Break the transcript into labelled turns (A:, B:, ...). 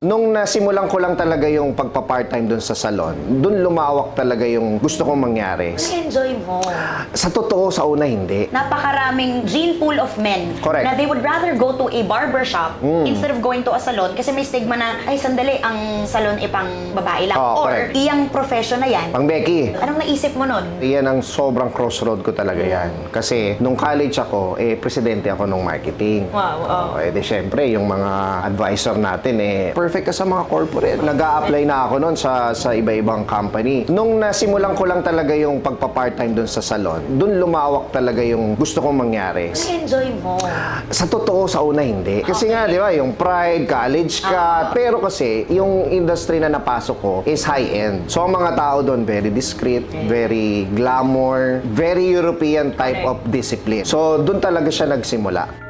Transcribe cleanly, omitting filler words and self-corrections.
A: Nung nasimulan ko lang talaga yung pagpa-part-time dun sa salon, dun lumawak talaga yung gusto kong mangyari.
B: Enjoy mo.
A: Sa totoo, sa una hindi.
B: Napakaraming gene pool of men
A: Correct.
B: na they would rather go to a barbershop instead of going to a salon kasi may stigma na, ay sandali, ang salon pang babae lang.
A: Oh,
B: Or
A: correct.
B: iyang profession na yan.
A: Pang Becky,
B: Anong naisip mo nun?
A: yan ang sobrang crossroad ko talaga yan. Kasi nung college ako, presidente ako nung marketing.
B: Wow.
A: Di syempre, yung mga advisor natin, perfect ka sa mga corporate. Nag-a-apply na ako noon sa iba-ibang company. Nung nasimulan ko lang talaga yung pagpa-part-time dun sa salon, dun lumawak talaga yung gusto kong mangyari.
B: Enjoy mo.
A: Sa totoo, sa una hindi. Kasi nga, di ba, yung pride, college ka. Pero kasi, yung industry na napasok ko is high-end. So, ang mga tao doon, very discreet, very glamour, very European type of discipline. So, doon talaga siya nagsimula.